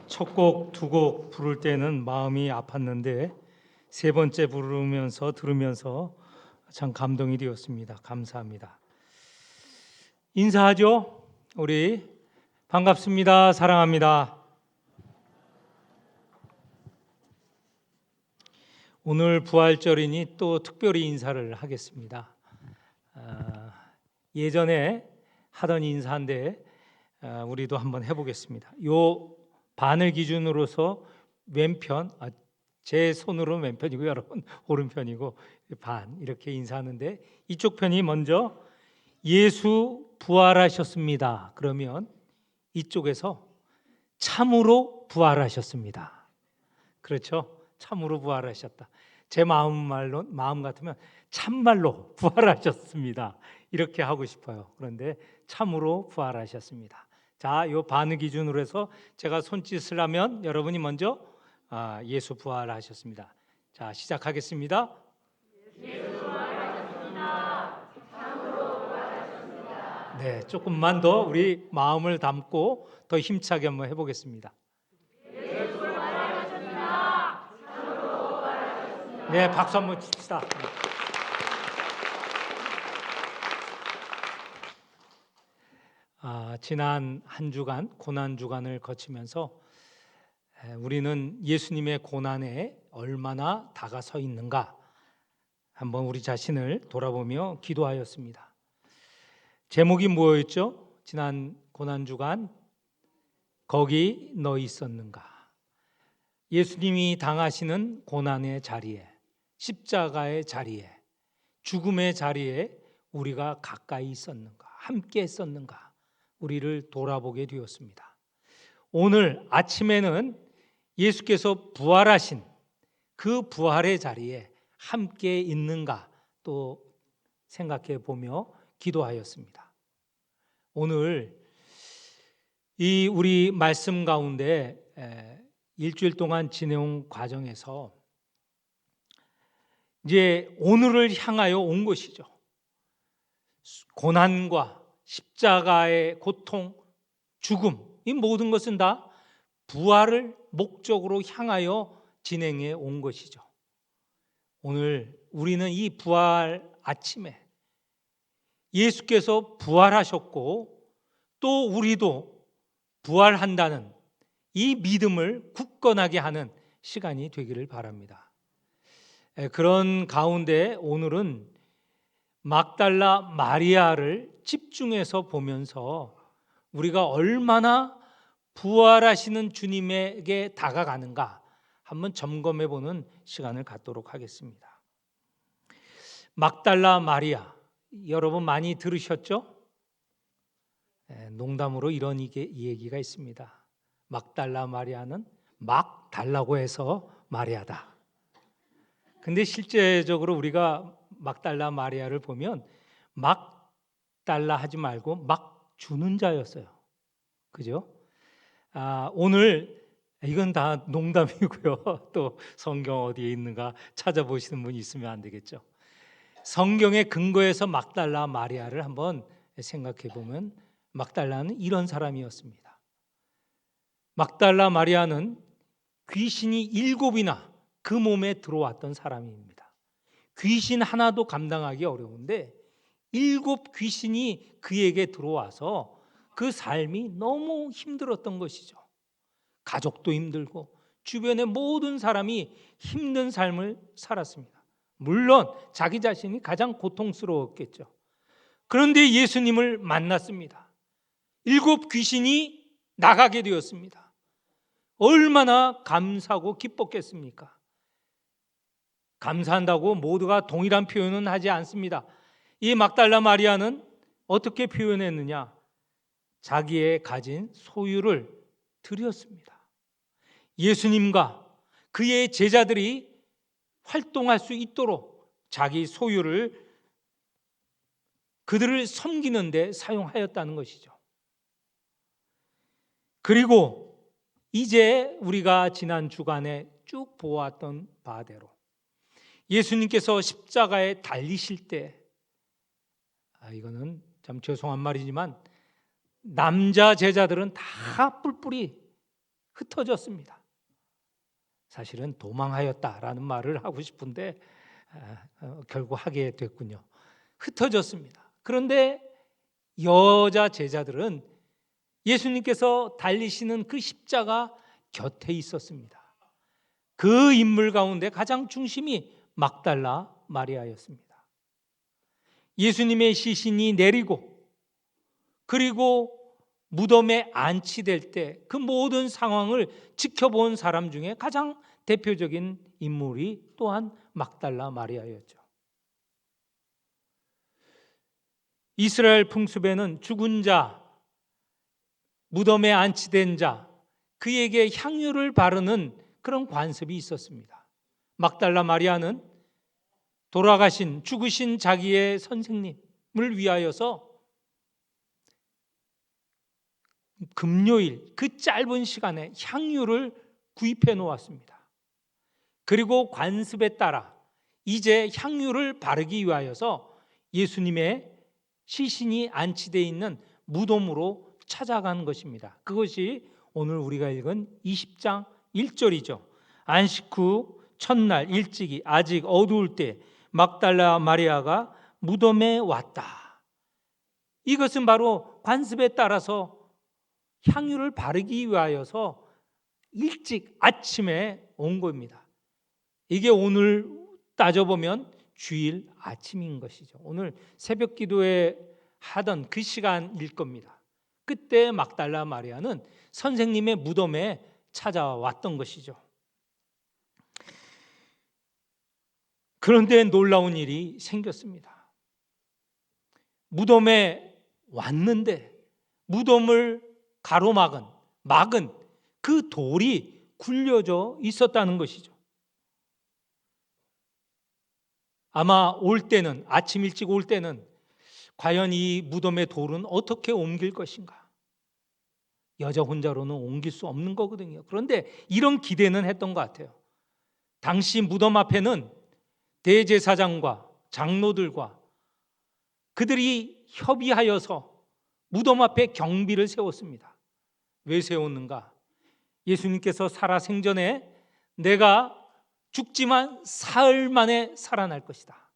첫 곡, 두 곡 부를 때는 마음이 아팠는데 세 번째 들으면서 참 감동이 되었습니다. 감사합니다. 인사하죠. 우리 반갑습니다. 사랑합니다. 오늘 부활절이니 또 특별히 인사를 하겠습니다. 예전에 하던 인사인데 우리도 한번 해보겠습니다. 요 반을 기준으로서 왼편, 제 손으로는 왼편이고 여러분 오른편이고 반 이렇게 인사하는데 이쪽 편이 먼저 예수 부활하셨습니다. 그러면 이쪽에서 참으로 부활하셨습니다. 그렇죠? 참으로 부활하셨다. 제 마음 같으면 참말로 부활하셨습니다. 이렇게 하고 싶어요. 그런데 참으로 부활하셨습니다. 자, 요 반을 기준으로 해서 제가 손짓을 하면 여러분이 먼저 예수 부활하셨습니다. 자, 시작하겠습니다. 예수 부활하셨습니다. 참으로 부활하셨습니다. 네, 조금만 더 우리 마음을 담고 더 힘차게 한번 해보겠습니다. 예수 부활하셨습니다. 참으로 부활하셨습니다. 네, 박수 한번 칩시다. 지난 한 주간 고난 주간을 거치면서 우리는 예수님의 고난에 얼마나 다가서 있는가 한번 우리 자신을 돌아보며 기도하였습니다. 제목이 뭐였죠? 지난 고난 주간 거기 너 있었는가? 예수님이 당하시는 고난의 자리에, 십자가의 자리에, 죽음의 자리에 우리가 가까이 있었는가? 함께 있었는가? 우리를 돌아보게 되었습니다. 오늘 아침에는 예수께서 부활하신 그 부활의 자리에 함께 있는가 또 생각해 보며 기도하였습니다. 오늘 이 우리 말씀 가운데 일주일 동안 지내온 과정에서 이제 오늘을 향하여 온 것이죠. 고난과 십자가의 고통, 죽음, 이 모든 것은 다 부활을 목적으로 향하여 진행해 온 것이죠. 오늘 우리는 이 부활 아침에 예수께서 부활하셨고 또 우리도 부활한다는 이 믿음을 굳건하게 하는 시간이 되기를 바랍니다. 그런 가운데 오늘은 막달라 마리아를 집중해서 보면서 우리가 얼마나 부활하시는 주님에게 다가가는가 한번 점검해 보는 시간을 갖도록 하겠습니다. 막달라 마리아, 여러분 많이 들으셨죠? 농담으로 이런 얘기가 있습니다. 막달라 마리아는 막 달라고 해서 마리아다. 근데 실제적으로 우리가 막달라 마리아를 보면 막 달라 하지 말고 막 주는 자였어요. 그죠? 오늘 이건 다 농담이고요. 또 성경 어디에 있는가 찾아보시는 분이 있으면 안 되겠죠. 성경의 근거에서 막달라 마리아를 한번 생각해 보면 막달라는 이런 사람이었습니다. 막달라 마리아는 귀신이 7이나 그 몸에 들어왔던 사람입니다. 귀신 하나도 감당하기 어려운데 7 귀신이 그에게 들어와서 그 삶이 너무 힘들었던 것이죠. 가족도 힘들고 주변의 모든 사람이 힘든 삶을 살았습니다. 물론 자기 자신이 가장 고통스러웠겠죠. 그런데 예수님을 만났습니다. 7 귀신이 나가게 되었습니다. 얼마나 감사하고 기뻤겠습니까? 감사한다고 모두가 동일한 표현은 하지 않습니다. 이 막달라 마리아는 어떻게 표현했느냐? 자기의 가진 소유를 드렸습니다. 예수님과 그의 제자들이 활동할 수 있도록 자기 소유를 그들을 섬기는 데 사용하였다는 것이죠. 그리고 이제 우리가 지난 주간에 쭉 보았던 바대로 예수님께서 십자가에 달리실 때 이거는 참 죄송한 말이지만 남자 제자들은 다 뿔뿔이 흩어졌습니다. 사실은 도망하였다라는 말을 하고 싶은데 결국 하게 됐군요. 흩어졌습니다. 그런데 여자 제자들은 예수님께서 달리시는 그 십자가 곁에 있었습니다. 그 인물 가운데 가장 중심이 막달라 마리아였습니다. 예수님의 시신이 내리고 그리고 무덤에 안치될 때 그 모든 상황을 지켜본 사람 중에 가장 대표적인 인물이 또한 막달라 마리아였죠. 이스라엘 풍습에는 죽은 자, 무덤에 안치된 자, 그에게 향유를 바르는 그런 관습이 있었습니다. 막달라 마리아는 돌아가신, 죽으신 자기의 선생님을 위하여서 금요일 그 짧은 시간에 향유를 구입해 놓았습니다. 그리고 관습에 따라 이제 향유를 바르기 위하여서 예수님의 시신이 안치되어 있는 무덤으로 찾아간 것입니다. 그것이 오늘 우리가 읽은 20장 1절이죠. 안식 후 첫날 일찍이 아직 어두울 때 막달라 마리아가 무덤에 왔다. 이것은 바로 관습에 따라서 향유를 바르기 위하여서 일찍 아침에 온 겁니다. 이게 오늘 따져보면 주일 아침인 것이죠. 오늘 새벽 기도에 하던 그 시간일 겁니다. 그때 막달라 마리아는 선생님의 무덤에 찾아왔던 것이죠. 그런데 놀라운 일이 생겼습니다. 무덤에 왔는데 무덤을 막은 그 돌이 굴려져 있었다는 것이죠. 아마 올 때는, 아침 일찍 올 때는 과연 이 무덤의 돌은 어떻게 옮길 것인가? 여자 혼자로는 옮길 수 없는 거거든요. 그런데 이런 기대는 했던 것 같아요. 당시 무덤 앞에는 대제사장과 장로들과 그들이 협의하여서 무덤 앞에 경비를 세웠습니다. 왜 세웠는가? 예수님께서 살아생전에 내가 죽지만 사흘 만에 살아날 것이다.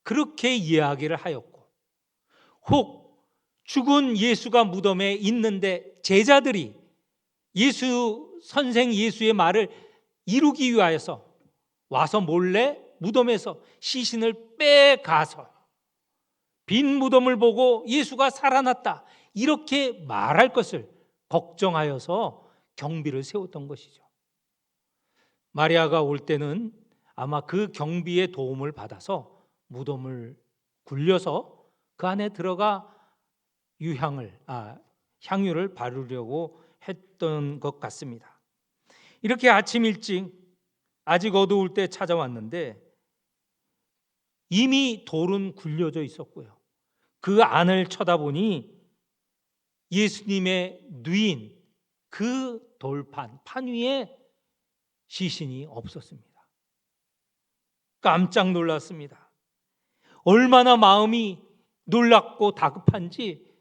그렇게 이야기를 하였고, 혹 죽은 예수가 무덤에 있는데 제자들이 선생 예수의 말을 이루기 위하여서 와서 몰래 무덤에서 시신을 빼가서 빈 무덤을 보고 예수가 살아났다 이렇게 말할 것을 걱정하여서 경비를 세웠던 것이죠. 마리아가 올 때는 아마 그 경비의 도움을 받아서 무덤을 굴려서 그 안에 들어가 향유를 바르려고 했던 것 같습니다. 이렇게 아침 일찍 아직 어두울 때 찾아왔는데 이미 돌은 굴려져 있었고요. 그 안을 쳐다보니 예수님의 누인 그 판 위에 시신이 없었습니다. 깜짝 놀랐습니다. 얼마나 마음이 놀랍고 다급한지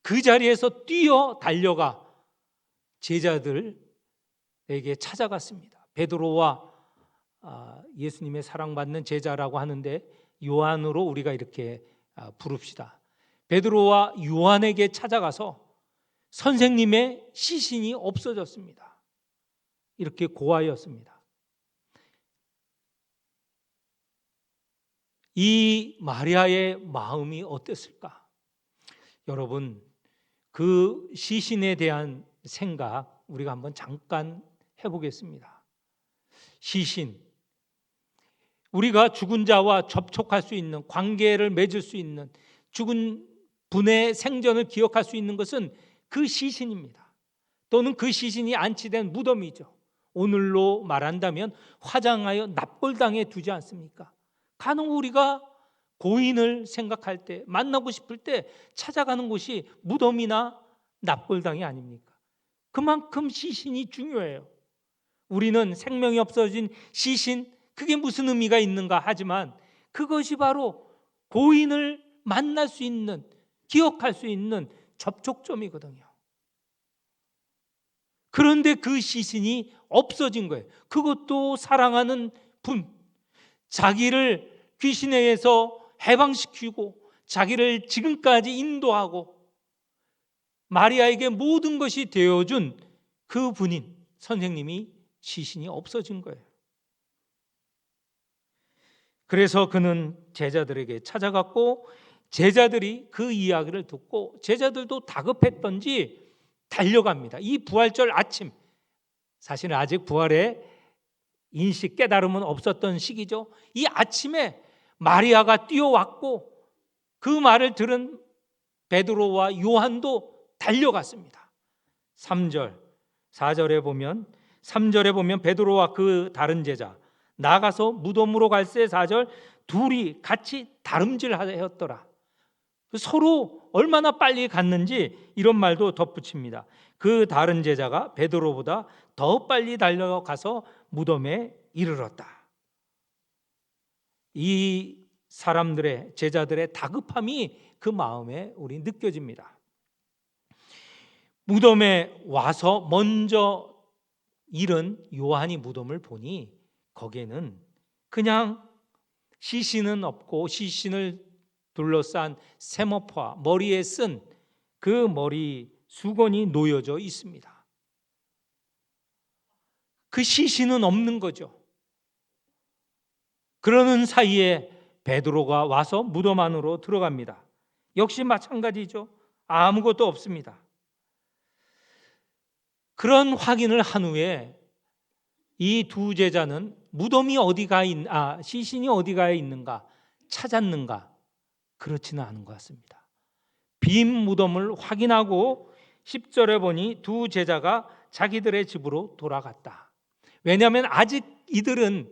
그 자리에서 뛰어 달려가 제자들에게 찾아갔습니다. 베드로와 예수님의 사랑받는 제자라고 하는데 요한으로 우리가 이렇게 부릅시다. 베드로와 요한에게 찾아가서 선생님의 시신이 없어졌습니다. 이렇게 고하였습니다. 이 마리아의 마음이 어땠을까? 여러분, 그 시신에 대한 생각 우리가 한번 잠깐 해보겠습니다. 시신, 우리가 죽은 자와 접촉할 수 있는, 관계를 맺을 수 있는, 죽은 분의 생전을 기억할 수 있는 것은 그 시신입니다. 또는 그 시신이 안치된 무덤이죠. 오늘로 말한다면 화장하여 납골당에 두지 않습니까? 간혹 우리가 고인을 생각할 때, 만나고 싶을 때 찾아가는 곳이 무덤이나 납골당이 아닙니까? 그만큼 시신이 중요해요. 우리는 생명이 없어진 시신, 그게 무슨 의미가 있는가 하지만 그것이 바로 고인을 만날 수 있는, 기억할 수 있는 접촉점이거든요. 그런데 그 시신이 없어진 거예요. 그것도 사랑하는 분, 자기를 귀신에게서 해방시키고 자기를 지금까지 인도하고 마리아에게 모든 것이 되어준 그 분인 선생님이 시신이 없어진 거예요. 그래서 그는 제자들에게 찾아갔고 제자들이 그 이야기를 듣고 제자들도 다급했던지 달려갑니다. 이 부활절 아침, 사실은 아직 부활의 인식 깨달음은 없었던 시기죠. 이 아침에 마리아가 뛰어왔고 그 말을 들은 베드로와 요한도 달려갔습니다. 3절, 4절에 보면 3절에 보면 베드로와 그 다른 제자 나가서 무덤으로 갈새 4절 둘이 같이 다름질하였더라. 서로 얼마나 빨리 갔는지 이런 말도 덧붙입니다. 그 다른 제자가 베드로보다 더 빨리 달려가서 무덤에 이르렀다. 이 사람들의 제자들의 다급함이 그 마음에 우리 느껴집니다. 무덤에 와서 먼저 잃은 요한이 무덤을 보니 거기에는 그냥 시신은 없고 시신을 둘러싼 세모파 머리에 쓴 그 머리 수건이 놓여져 있습니다. 그 시신은 없는 거죠. 그러는 사이에 베드로가 와서 무덤 안으로 들어갑니다. 역시 마찬가지죠. 아무것도 없습니다. 그런 확인을 한 후에 이 두 제자는 무덤이 시신이 어디가 있는가 찾았는가? 그렇지는 않은 것 같습니다. 빈 무덤을 확인하고 10절에 보니 두 제자가 자기들의 집으로 돌아갔다. 왜냐하면 아직 이들은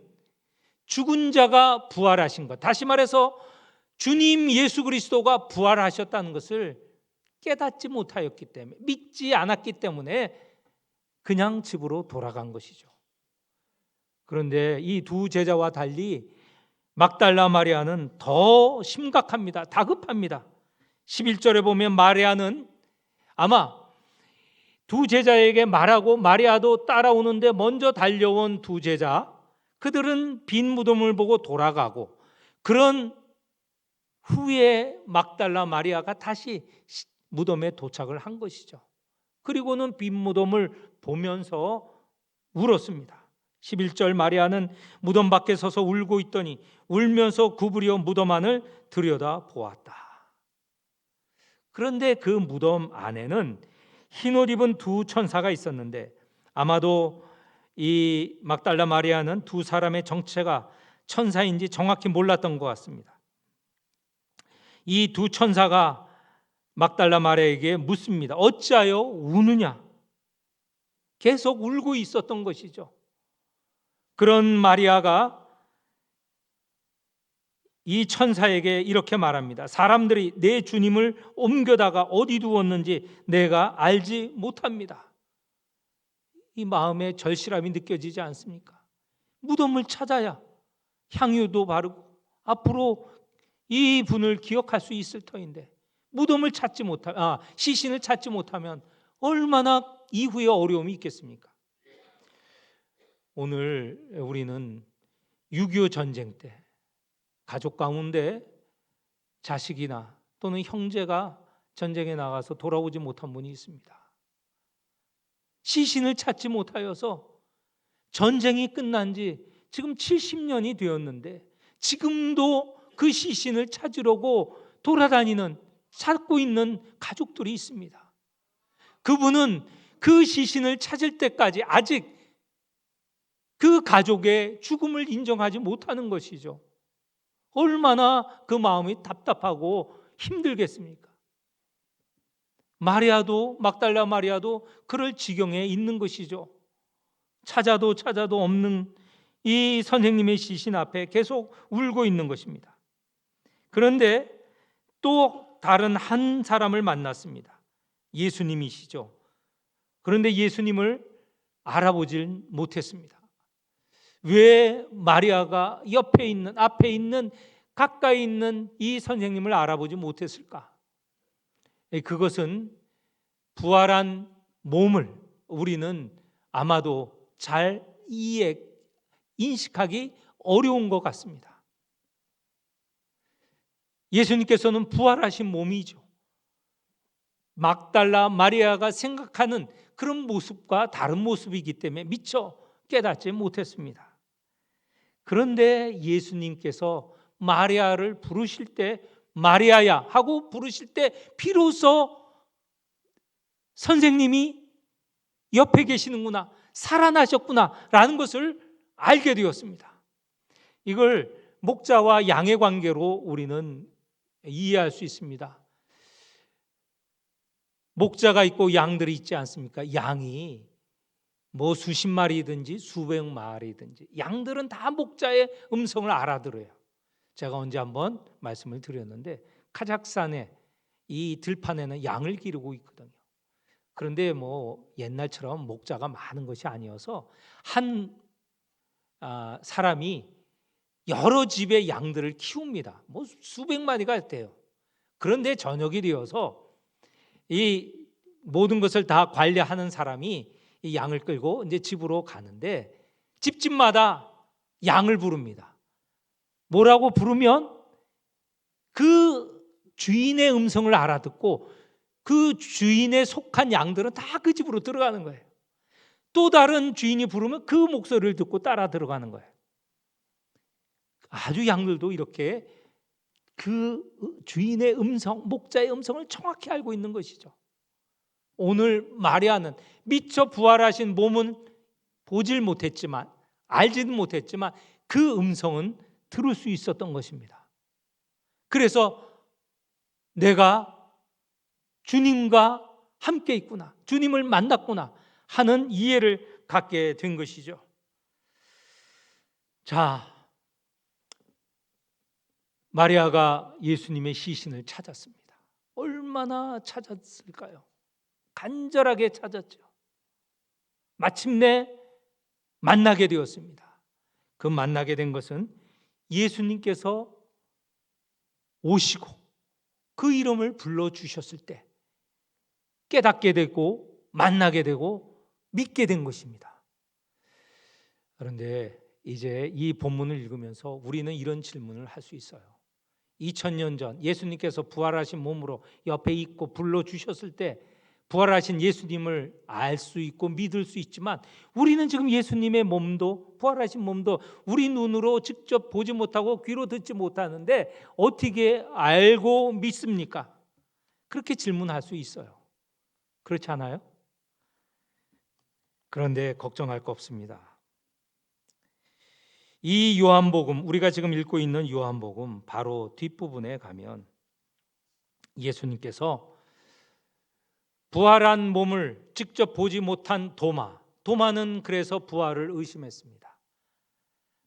죽은 자가 부활하신 것, 다시 말해서 주님 예수 그리스도가 부활하셨다는 것을 깨닫지 못하였기 때문에, 믿지 않았기 때문에 그냥 집으로 돌아간 것이죠. 그런데 이 두 제자와 달리 막달라 마리아는 더 심각합니다. 다급합니다. 11절에 보면 마리아는 아마 두 제자에게 말하고 마리아도 따라오는데 먼저 달려온 두 제자, 그들은 빈 무덤을 보고 돌아가고 그런 후에 막달라 마리아가 다시 무덤에 도착을 한 것이죠. 그리고는 빈 무덤을 보면서 울었습니다. 11절 마리아는 무덤 밖에 서서 울고 있더니 울면서 구부려 무덤 안을 들여다 보았다. 그런데 그 무덤 안에는 흰옷 입은 두 천사가 있었는데 아마도 이 막달라 마리아는 두 사람의 정체가 천사인지 정확히 몰랐던 것 같습니다. 이 두 천사가 막달라 마리아에게 묻습니다. 어찌하여 우느냐? 계속 울고 있었던 것이죠. 그런 마리아가 이 천사에게 이렇게 말합니다. 사람들이 내 주님을 옮겨다가 어디 두었는지 내가 알지 못합니다. 이 마음에 절실함이 느껴지지 않습니까? 무덤을 찾아야 향유도 바르고 앞으로 이 분을 기억할 수 있을 터인데 무덤을 시신을 찾지 못하면 얼마나 이후에 어려움이 있겠습니까? 오늘 우리는 6.25 전쟁 때 가족 가운데 자식이나 또는 형제가 전쟁에 나가서 돌아오지 못한 분이 있습니다. 시신을 찾지 못하여서 전쟁이 끝난 지 지금 70년이 되었는데 지금도 그 시신을 찾으려고 찾고 있는 가족들이 있습니다. 그분은 그 시신을 찾을 때까지 아직 그 가족의 죽음을 인정하지 못하는 것이죠. 얼마나 그 마음이 답답하고 힘들겠습니까? 막달라 마리아도 그럴 지경에 있는 것이죠. 찾아도 없는 이 선생님의 시신 앞에 계속 울고 있는 것입니다. 그런데 또 다른 한 사람을 만났습니다. 예수님이시죠. 그런데 예수님을 알아보질 못했습니다. 왜 마리아가 앞에 있는 가까이 있는 이 선생님을 알아보지 못했을까? 그것은 부활한 몸을 우리는 아마도 잘 인식하기 어려운 것 같습니다. 예수님께서는 부활하신 몸이죠. 막달라 마리아가 생각하는 그런 모습과 다른 모습이기 때문에 미처 깨닫지 못했습니다. 그런데 예수님께서 마리아를 부르실 때 마리아야 하고 부르실 때 비로소 선생님이 옆에 계시는구나, 살아나셨구나 라는 것을 알게 되었습니다. 이걸 목자와 양의 관계로 우리는 이해할 수 있습니다. 목자가 있고 양들이 있지 않습니까? 양이 뭐 수십 마리든지 수백 마리든지 양들은 다 목자의 음성을 알아들어요. 제가 언제 한번 말씀을 드렸는데 카자흐스탄의 이 들판에는 양을 기르고 있거든요. 그런데 뭐 옛날처럼 목자가 많은 것이 아니어서 한 사람이 여러 집의 양들을 키웁니다. 뭐 수백 마리가 돼요. 그런데 저녁이 되어서 이 모든 것을 다 관리하는 사람이 이 양을 끌고 이제 집으로 가는데 집집마다 양을 부릅니다. 뭐라고 부르면 그 주인의 음성을 알아듣고 그 주인에 속한 양들은 다 그 집으로 들어가는 거예요. 또 다른 주인이 부르면 그 목소리를 듣고 따라 들어가는 거예요. 아주 양들도 이렇게 그 주인의 음성, 목자의 음성을 정확히 알고 있는 것이죠. 오늘 마리아는 미처 부활하신 몸은 보질 못했지만, 알지는 못했지만 그 음성은 들을 수 있었던 것입니다. 그래서 내가 주님과 함께 있구나, 주님을 만났구나 하는 이해를 갖게 된 것이죠. 자, 마리아가 예수님의 시신을 찾았습니다. 얼마나 찾았을까요? 간절하게 찾았죠. 마침내 만나게 되었습니다. 그 만나게 된 것은 예수님께서 오시고 그 이름을 불러주셨을 때 깨닫게 되고 만나게 되고 믿게 된 것입니다. 그런데 이제 이 본문을 읽으면서 우리는 이런 질문을 할 수 있어요. 2000년 전 예수님께서 부활하신 몸으로 옆에 있고 불러주셨을 때 부활하신 예수님을 알 수 있고 믿을 수 있지만 우리는 지금 예수님의 몸도, 부활하신 몸도 우리 눈으로 직접 보지 못하고 귀로 듣지 못하는데 어떻게 알고 믿습니까? 그렇게 질문할 수 있어요. 그렇지 않아요? 그런데 걱정할 거 없습니다. 이 요한복음, 우리가 지금 읽고 있는 요한복음 바로 뒷부분에 가면 예수님께서 부활한 몸을 직접 보지 못한 도마는 그래서 부활을 의심했습니다.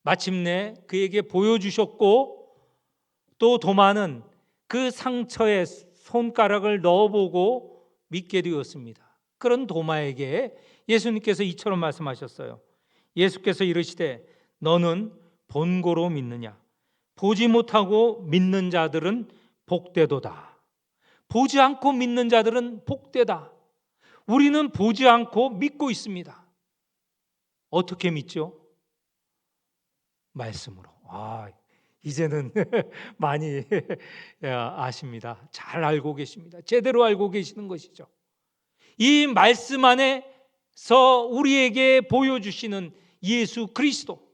마침내 그에게 보여주셨고 또 도마는 그 상처에 손가락을 넣어보고 믿게 되었습니다. 그런 도마에게 예수님께서 이처럼 말씀하셨어요. 예수께서 이르시되 너는 본고로 믿느냐? 보지 못하고 믿는 자들은 복되도다. 보지 않고 믿는 자들은 복되다. 우리는 보지 않고 믿고 있습니다. 어떻게 믿죠? 말씀으로. 이제는 많이 아십니다. 잘 알고 계십니다. 제대로 알고 계시는 것이죠. 이 말씀 안에서 우리에게 보여주시는 예수 그리스도,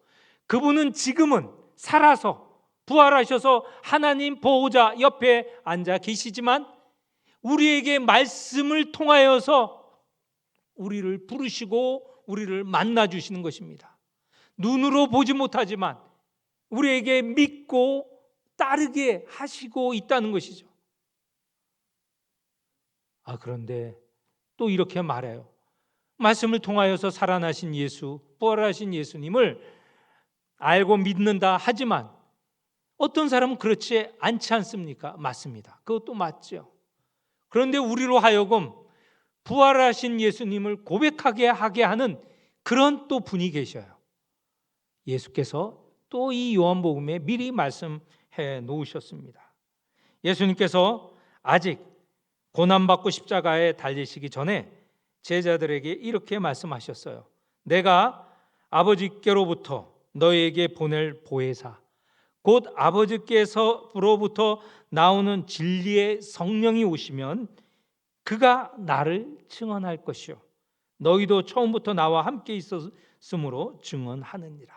그분은 지금은 살아서 부활하셔서 하나님 보호자 옆에 앉아 계시지만 우리에게 말씀을 통하여서 우리를 부르시고 우리를 만나 주시는 것입니다. 눈으로 보지 못하지만 우리에게 믿고 따르게 하시고 있다는 것이죠. 그런데 또 이렇게 말해요. 말씀을 통하여서 살아나신 예수, 부활하신 예수님을 알고 믿는다 하지만 어떤 사람은 그렇지 않지 않습니까? 맞습니다. 그것도 맞죠. 그런데 우리로 하여금 부활하신 예수님을 고백하게 하게 하는 그런 또 분이 계셔요. 예수께서 또 이 요한복음에 미리 말씀해 놓으셨습니다. 예수님께서 아직 고난받고 십자가에 달리시기 전에 제자들에게 이렇게 말씀하셨어요. 내가 아버지께로부터 너희에게 보낼 보혜사, 곧 아버지께서로부터 나오는 진리의 성령이 오시면 그가 나를 증언할 것이요 너희도 처음부터 나와 함께 있었으므로 증언하느니라.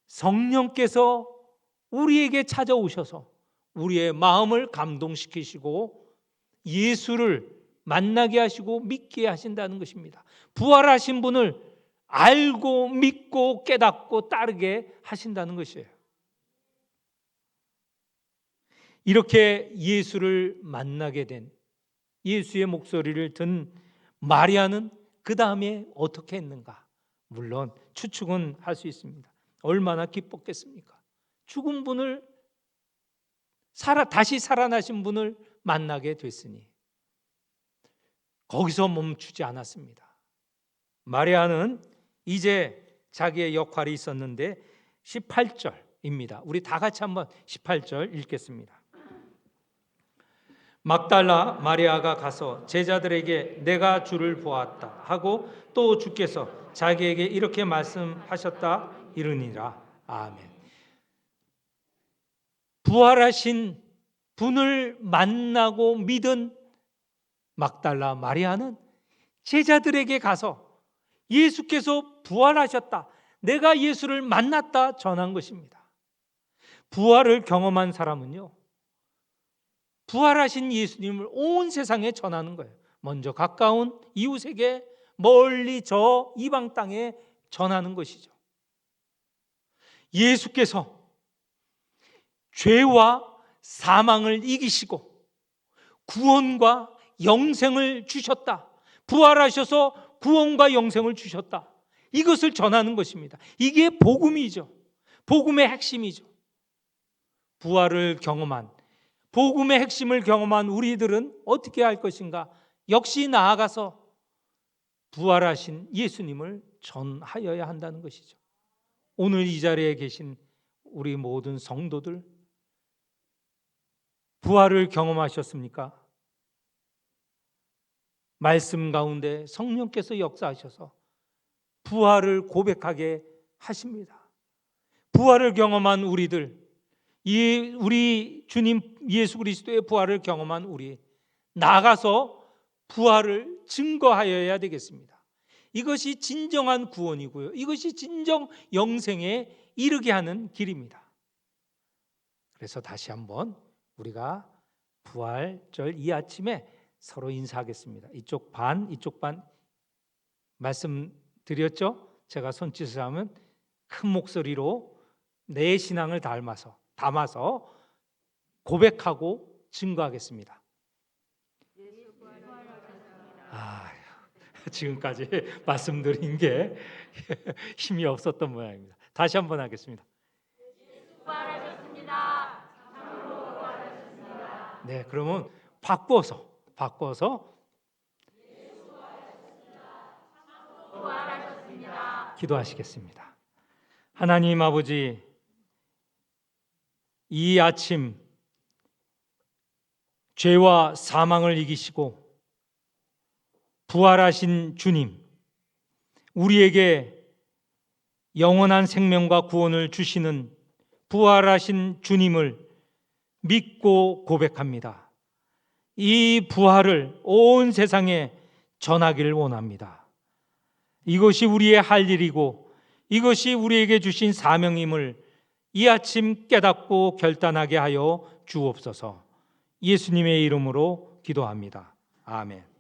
성령께서 우리에게 찾아오셔서 우리의 마음을 감동시키시고 예수를 만나게 하시고 믿게 하신다는 것입니다. 부활하신 분을 알고 믿고 깨닫고 따르게 하신다는 것이에요. 이렇게 예수를 만나게 된 예수의 목소리를 든 마리아는 그 다음에 어떻게 했는가? 물론 추측은 할 수 있습니다. 얼마나 기뻤겠습니까? 죽은 분을 다시 살아나신 분을 만나게 됐으니 거기서 멈추지 않았습니다. 마리아는 이제 자기의 역할이 있었는데 18절입니다. 우리 다 같이 한번 18절 읽겠습니다. 막달라 마리아가 가서 제자들에게 내가 주를 보았다 하고 또 주께서 자기에게 이렇게 말씀하셨다 이르니라. 아멘. 부활하신 분을 만나고 믿은 막달라 마리아는 제자들에게 가서 예수께서 부활하셨다, 내가 예수를 만났다 전한 것입니다. 부활을 경험한 사람은요, 부활하신 예수님을 온 세상에 전하는 거예요. 먼저 가까운 이웃에게, 멀리 저 이방 땅에 전하는 것이죠. 예수께서 죄와 사망을 이기시고 구원과 영생을 주셨다, 부활하셔서 구원과 영생을 주셨다, 이것을 전하는 것입니다. 이게 복음이죠. 복음의 핵심이죠. 부활을 경험한, 복음의 핵심을 경험한 우리들은 어떻게 할 것인가? 역시 나아가서 부활하신 예수님을 전하여야 한다는 것이죠. 오늘 이 자리에 계신 우리 모든 성도들, 부활을 경험하셨습니까? 말씀 가운데 성령께서 역사하셔서 부활을 고백하게 하십니다. 부활을 경험한 우리들, 우리 주님 예수 그리스도의 부활을 경험한 우리, 나가서 부활을 증거하여야 되겠습니다. 이것이 진정한 구원이고요, 이것이 진정 영생에 이르게 하는 길입니다. 그래서 다시 한번 우리가 부활절 이 아침에 서로 인사하겠습니다. 이쪽 반, 이쪽 반 말씀드렸죠? 제가 손짓을 하면 큰 목소리로 내 신앙을 담아서 고백하고 증거하겠습니다. 지금까지 말씀드린 게 힘이 없었던 모양입니다. 다시 한번 하겠습니다. 부활하셨습니다. 참으로 부활하셨습니다. 네, 그러면 바꿔서 부활하셨습니다. 기도하시겠습니다. 하나님 아버지, 이 아침 죄와 사망을 이기시고 부활하신 주님, 우리에게 영원한 생명과 구원을 주시는 부활하신 주님을 믿고 고백합니다. 이 부활을 온 세상에 전하기를 원합니다. 이것이 우리의 할 일이고 이것이 우리에게 주신 사명임을 이 아침 깨닫고 결단하게 하여 주옵소서. 예수님의 이름으로 기도합니다. 아멘.